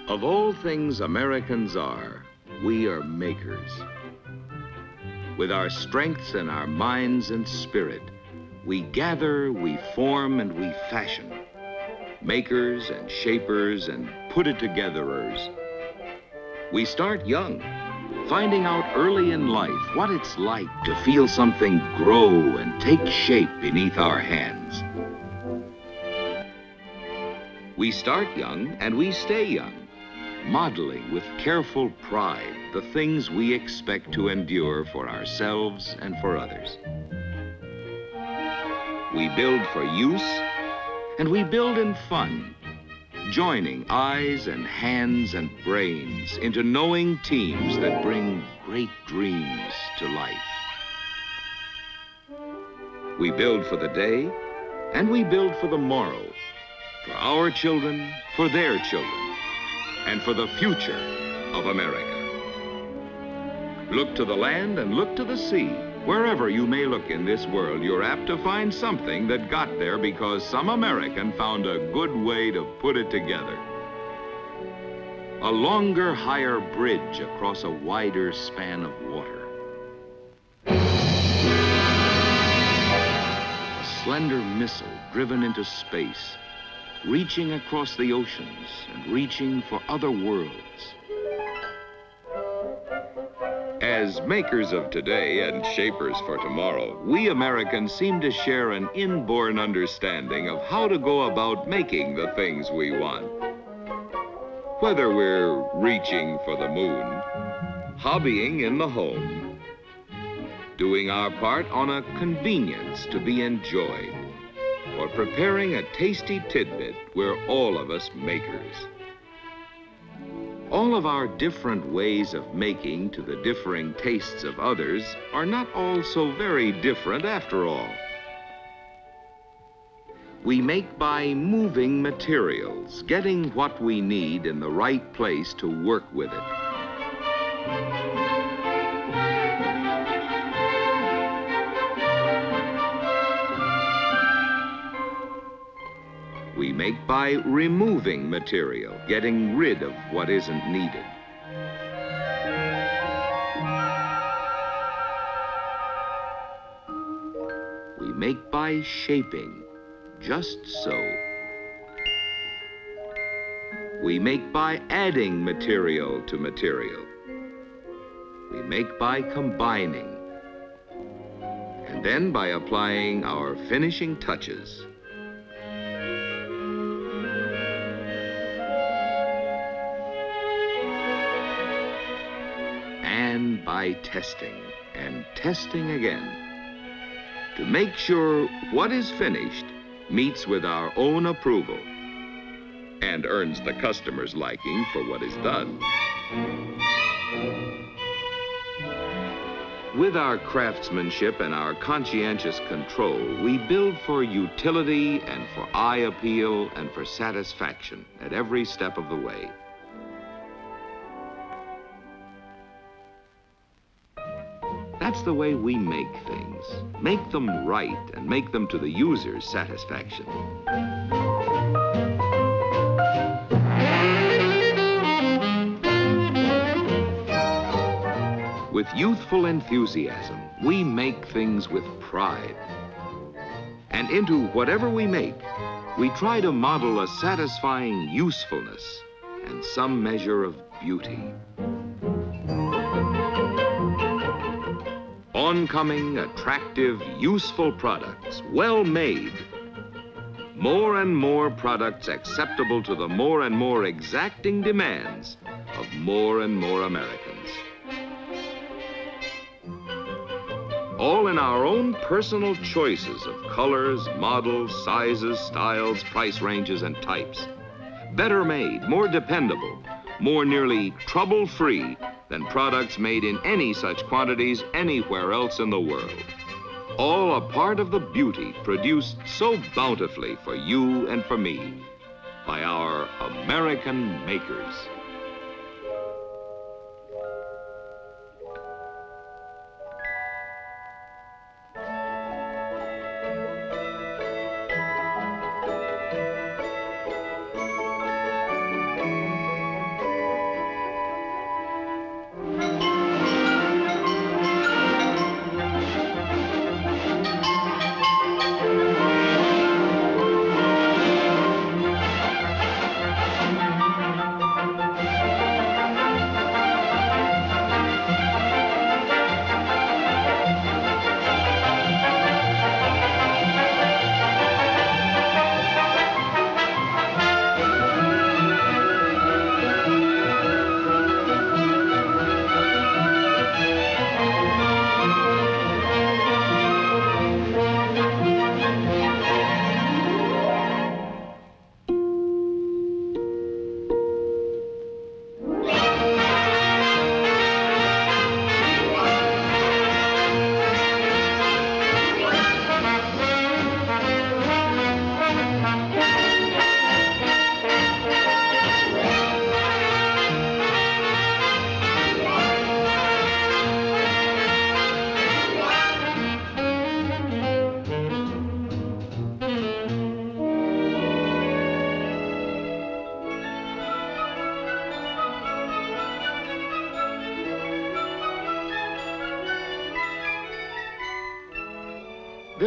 Of all things Americans are, we are makers. With our strengths and our minds and spirit, we gather, we form, and we fashion. Makers and shapers and put-it-togetherers. We start young, finding out early in life what it's like to feel something grow and take shape beneath our hands. We start young and we stay young, modeling with careful pride the things we expect to endure for ourselves and for others. We build for use, and we build in fun, joining eyes and hands and brains into knowing teams that bring great dreams to life. We build for the day, and we build for the morrow, for our children, for their children, and for the future of America. Look to the land and look to the sea. Wherever you may look in this world, you're apt to find something that got there because some American found a good way to put it together. A longer, higher bridge across a wider span of water. A slender missile driven into space, reaching across the oceans and reaching for other worlds. As makers of today and shapers for tomorrow, we Americans seem to share an inborn understanding of how to go about making the things we want. Whether we're reaching for the moon, hobbying in the home, doing our part on a convenience to be enjoyed, or preparing a tasty tidbit, we're all of us makers. All of our different ways of making to the differing tastes of others are not all so very different after all. We make by moving materials, getting what we need in the right place to work with it. We make by removing material, getting rid of what isn't needed. We make by shaping, just so. We make by adding material to material. We make by combining. And then by applying our finishing touches. And by testing and testing again to make sure what is finished meets with our own approval and earns the customer's liking for what is done. With our craftsmanship and our conscientious control, we build for utility and for eye appeal and for satisfaction at every step of the way. That's the way we make things. Make them right and make them to the user's satisfaction. With youthful enthusiasm, we make things with pride. And into whatever we make, we try to model a satisfying usefulness and some measure of beauty. Oncoming, attractive, useful products, well made. More and more products acceptable to the more and more exacting demands of more and more Americans. All in our own personal choices of colors, models, sizes, styles, price ranges, and types. Better made, more dependable, more nearly trouble-free than products made in any such quantities anywhere else in the world. All a part of the beauty produced so bountifully for you and for me by our American makers.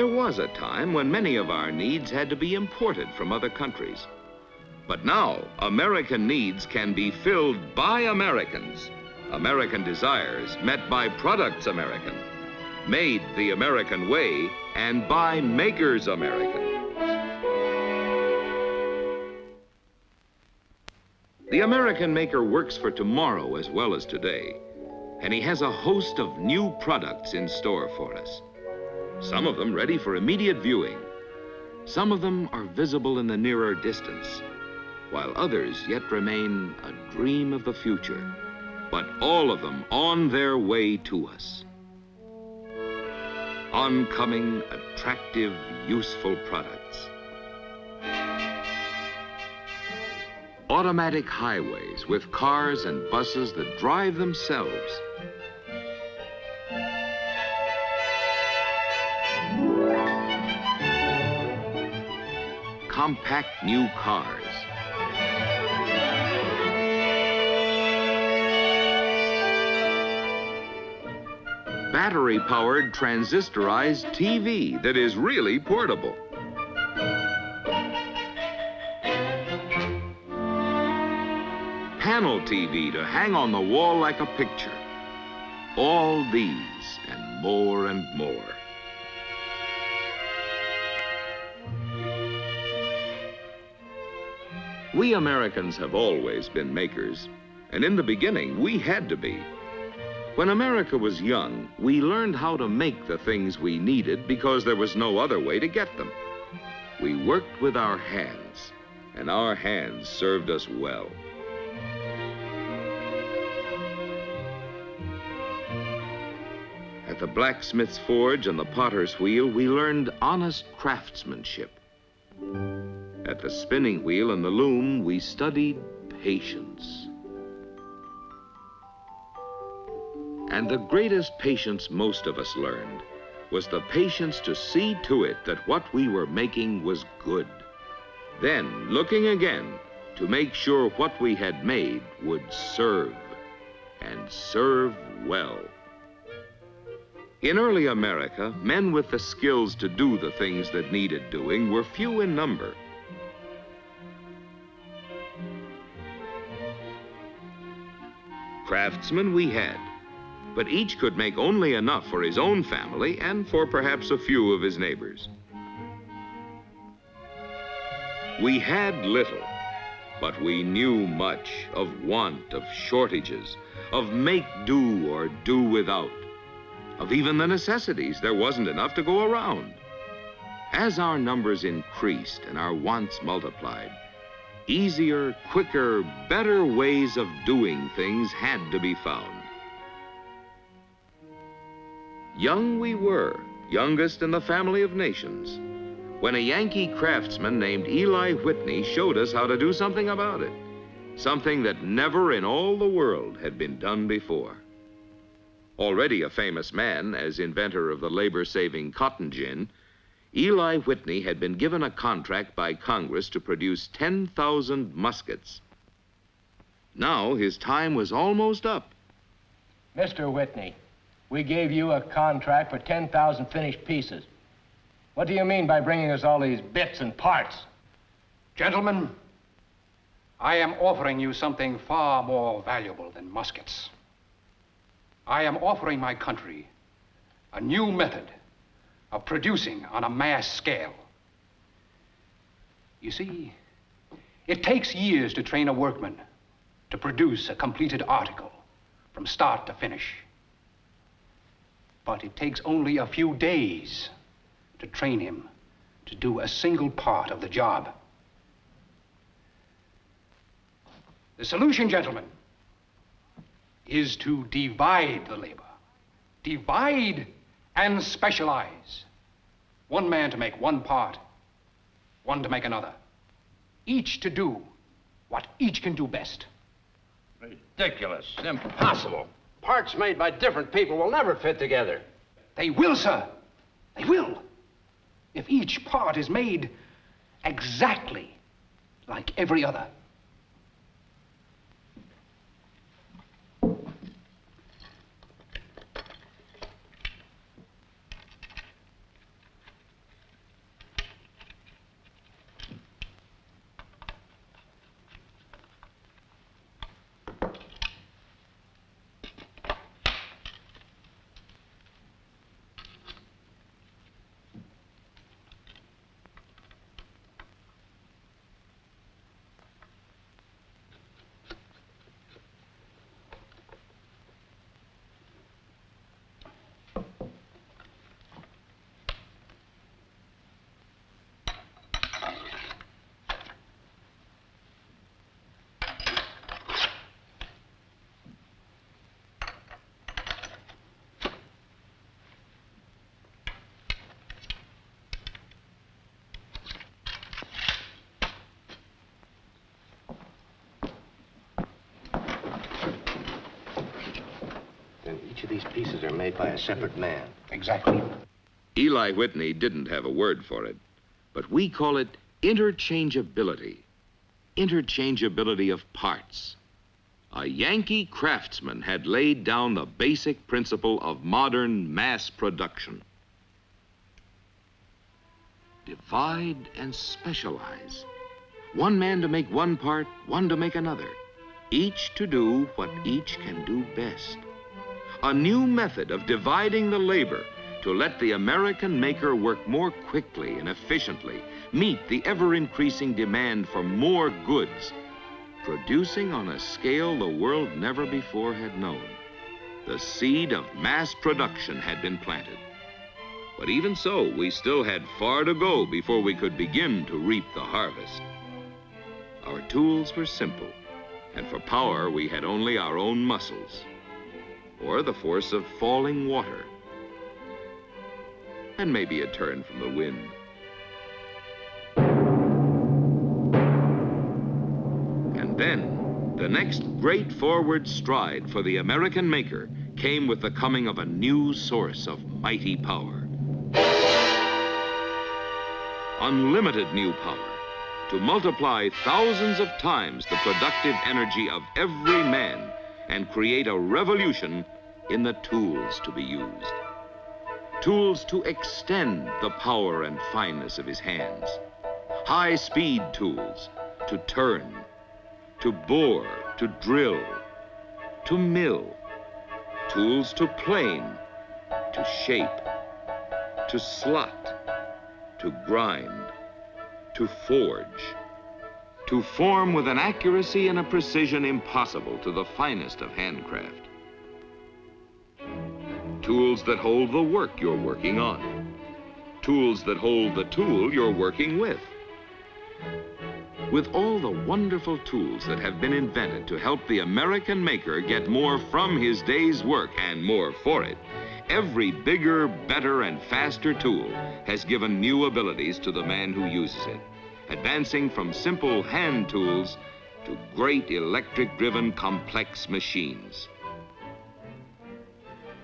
There was a time when many of our needs had to be imported from other countries. But now, American needs can be filled by Americans. American desires met by products American, made the American way, and by makers American. The American maker works for tomorrow as well as today, and he has a host of new products in store for us. Some of them ready for immediate viewing. Some of them are visible in the nearer distance, while others yet remain a dream of the future, but all of them on their way to us. Oncoming, attractive, useful products. Automatic highways with cars and buses that drive themselves. Compact new cars. Battery-powered transistorized TV that is really portable. Panel TV to hang on the wall like a picture. All these and more and more. We Americans have always been makers, and in the beginning, we had to be. When America was young, we learned how to make the things we needed because there was no other way to get them. We worked with our hands, and our hands served us well. At the blacksmith's forge and the potter's wheel, we learned honest craftsmanship. At the spinning wheel and the loom, we studied patience. And the greatest patience most of us learned was the patience to see to it that what we were making was good. Then, looking again to make sure what we had made would serve, and serve well. In early America, men with the skills to do the things that needed doing were few in number. Craftsmen we had, but each could make only enough for his own family and for perhaps a few of his neighbors. We had little, but we knew much of want, of shortages, of make do or do without, of even the necessities. There wasn't enough to go around. As our numbers increased and our wants multiplied, easier, quicker, better ways of doing things had to be found. Young we were, youngest in the family of nations, when a Yankee craftsman named Eli Whitney showed us how to do something about it, something that never in all the world had been done before. Already a famous man as inventor of the labor-saving cotton gin, Eli Whitney had been given a contract by Congress to produce 10,000 muskets. Now his time was almost up. Mr. Whitney, we gave you a contract for 10,000 finished pieces. What do you mean by bringing us all these bits and parts? Gentlemen, I am offering you something far more valuable than muskets. I am offering my country a new method of producing on a mass scale. You see, it takes years to train a workman to produce a completed article from start to finish. But it takes only a few days to train him to do a single part of the job. The solution, gentlemen, is to divide the labor. Divide and specialize. One man to make one part, one to make another. Each to do what each can do best. Ridiculous. Impossible. Parts made by different people will never fit together. They will, sir. They will. If each part is made exactly like every other. Each of these pieces are made by a separate man. Exactly. Eli Whitney didn't have a word for it, but we call it interchangeability. Interchangeability of parts. A Yankee craftsman had laid down the basic principle of modern mass production. Divide and specialize. One man to make one part, one to make another. Each to do what each can do best. A new method of dividing the labor to let the American maker work more quickly and efficiently, meet the ever-increasing demand for more goods, producing on a scale the world never before had known. The seed of mass production had been planted. But even so, we still had far to go before we could begin to reap the harvest. Our tools were simple, and for power we had only our own muscles, or the force of falling water, and maybe a turn from the wind. And then, the next great forward stride for the American maker came with the coming of a new source of mighty power. Unlimited new power to multiply thousands of times the productive energy of every man and create a revolution in the tools to be used. Tools to extend the power and fineness of his hands. High-speed tools to turn, to bore, to drill, to mill. Tools to plane, to shape, to slot, to grind, to forge, to form with an accuracy and a precision impossible to the finest of handcraft. Tools that hold the work you're working on. Tools that hold the tool you're working with. With all the wonderful tools that have been invented to help the American maker get more from his day's work and more for it, every bigger, better, and faster tool has given new abilities to the man who uses it, advancing from simple hand tools to great electric-driven complex machines.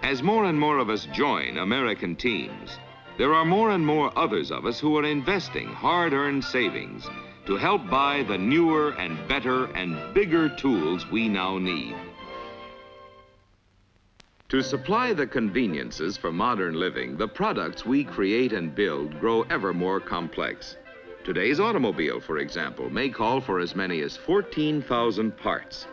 As more and more of us join American teams, there are more and more others of us who are investing hard-earned savings to help buy the newer and better and bigger tools we now need. To supply the conveniences for modern living, the products we create and build grow ever more complex. Today's automobile, for example, may call for as many as 14,000 parts.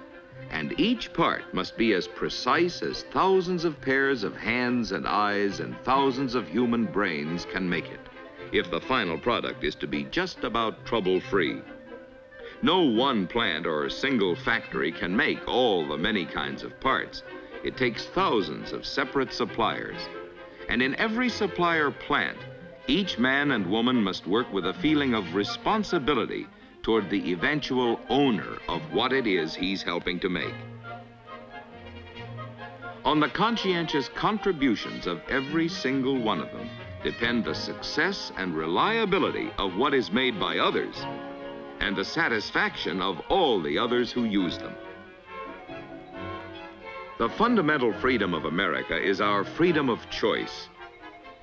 And each part must be as precise as thousands of pairs of hands and eyes and thousands of human brains can make it, if the final product is to be just about trouble-free. No one plant or single factory can make all the many kinds of parts. It takes thousands of separate suppliers. And in every supplier plant, each man and woman must work with a feeling of responsibility toward the eventual owner of what it is he's helping to make. On the conscientious contributions of every single one of them depend the success and reliability of what is made by others and the satisfaction of all the others who use them. The fundamental freedom of America is our freedom of choice.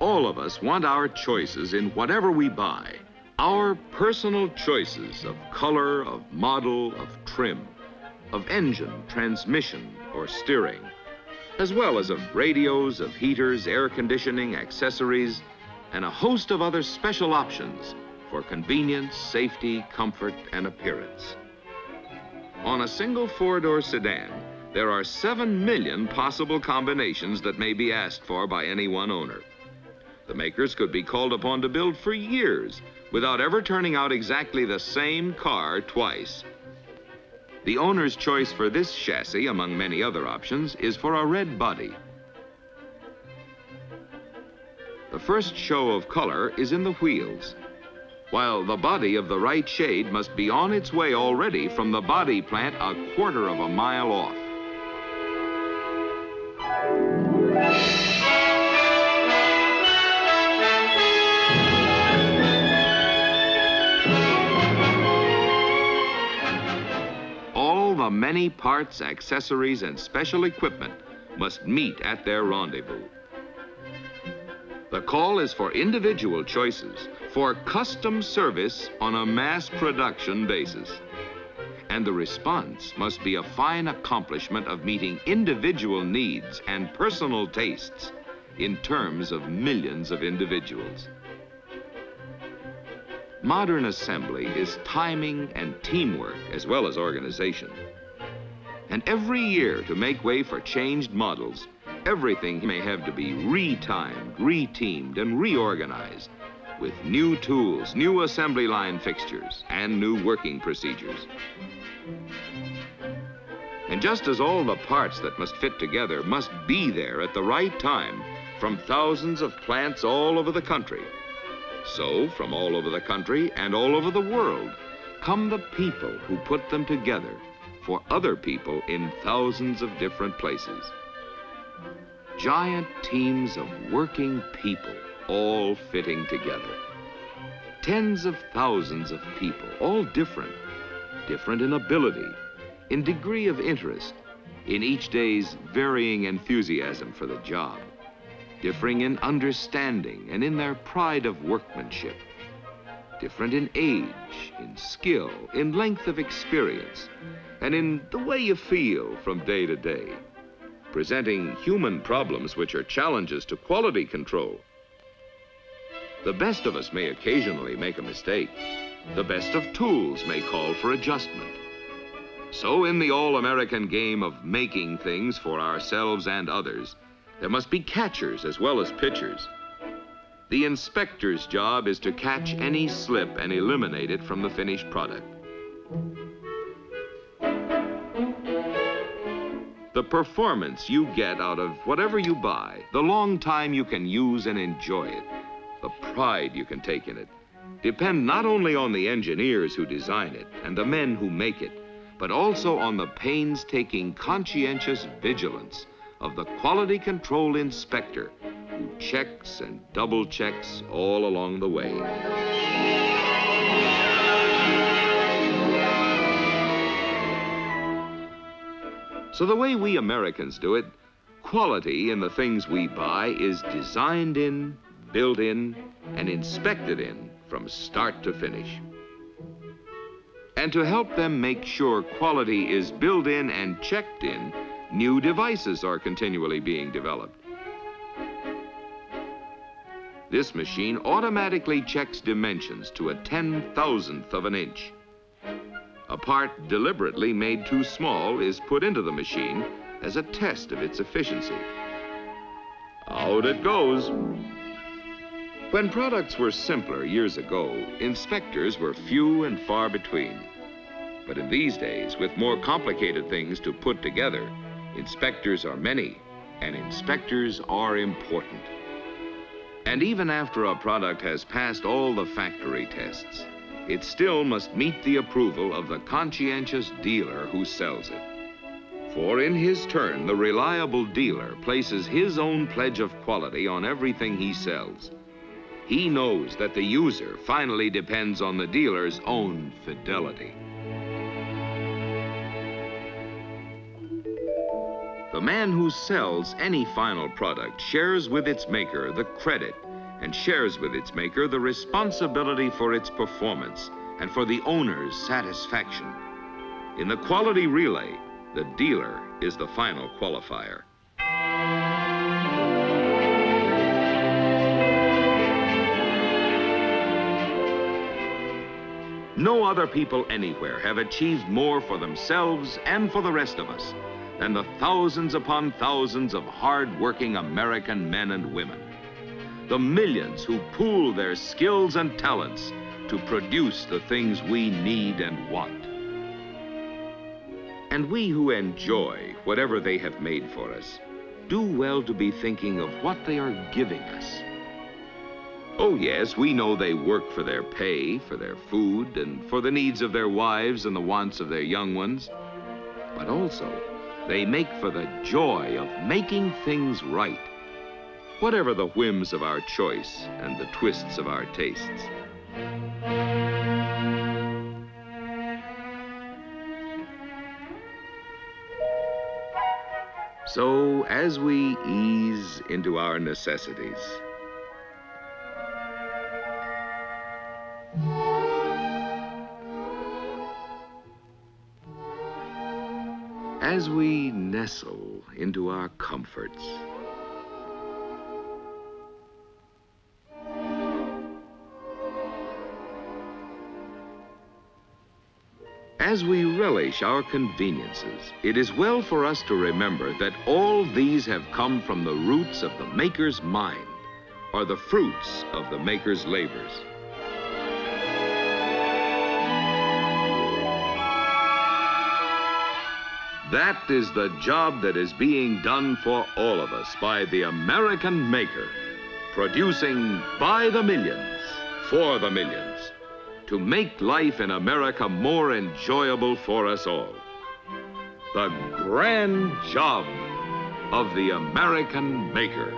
All of us want our choices in whatever we buy. Our personal choices of color, of model, of trim, of engine, transmission, or steering, as well as of radios, of heaters, air conditioning, accessories, and a host of other special options for convenience, safety, comfort, and appearance. On a single four-door sedan, there are 7 million possible combinations that may be asked for by any one owner. The makers could be called upon to build for years without ever turning out exactly the same car twice. The owner's choice for this chassis, among many other options, is for a red body. The first show of color is in the wheels, while the body of the right shade must be on its way already from the body plant a quarter of a mile off. All the many parts, accessories, and special equipment must meet at their rendezvous. The call is for individual choices, for custom service on a mass production basis. And the response must be a fine accomplishment of meeting individual needs and personal tastes in terms of millions of individuals. Modern assembly is timing and teamwork as well as organization. And every year, to make way for changed models, everything may have to be retimed, reteamed, and reorganized with new tools, new assembly line fixtures, and new working procedures. And just as all the parts that must fit together must be there at the right time from thousands of plants all over the country, so from all over the country and all over the world come the people who put them together for other people in thousands of different places. Giant teams of working people all fitting together. Tens of thousands of people, all different in ability, in degree of interest, in each day's varying enthusiasm for the job, differing in understanding and in their pride of workmanship, different in age, in skill, in length of experience, and in the way you feel from day to day, presenting human problems which are challenges to quality control. The best of us may occasionally make a mistake. The best of tools may call for adjustment. So in the all-American game of making things for ourselves and others, there must be catchers as well as pitchers. The inspector's job is to catch any slip and eliminate it from the finished product. The performance you get out of whatever you buy, the long time you can use and enjoy it, the pride you can take in it, depend not only on the engineers who design it and the men who make it, but also on the painstaking, conscientious vigilance of the quality control inspector who checks and double checks all along the way. So the way we Americans do it, quality in the things we buy is designed in, built in, and inspected in from start to finish. And to help them make sure quality is built in and checked in, new devices are continually being developed. This machine automatically checks dimensions to a 10,000th of an inch. A part deliberately made too small is put into the machine as a test of its efficiency. Out it goes. When products were simpler years ago, inspectors were few and far between. But in these days, with more complicated things to put together, inspectors are many, and inspectors are important. And even after a product has passed all the factory tests, it still must meet the approval of the conscientious dealer who sells it. For in his turn, the reliable dealer places his own pledge of quality on everything he sells. He knows that the user finally depends on the dealer's own fidelity. The man who sells any final product shares with its maker the credit and shares with its maker the responsibility for its performance and for the owner's satisfaction. In the quality relay, the dealer is the final qualifier. No other people anywhere have achieved more for themselves and for the rest of us than the thousands upon thousands of hard-working American men and women. The millions who pool their skills and talents to produce the things we need and want. And we who enjoy whatever they have made for us do well to be thinking of what they are giving us. Oh yes, we know they work for their pay, for their food, and for the needs of their wives and the wants of their young ones. But also, they make for the joy of making things right, whatever the whims of our choice and the twists of our tastes. So, as we ease into our necessities, as we nestle into our comforts, as we relish our conveniences, it is well for us to remember that all these have come from the roots of the maker's mind, or the fruits of the maker's labors. That is the job that is being done for all of us by the American maker, producing by the millions, for the millions, to make life in America more enjoyable for us all. The grand job of the American maker.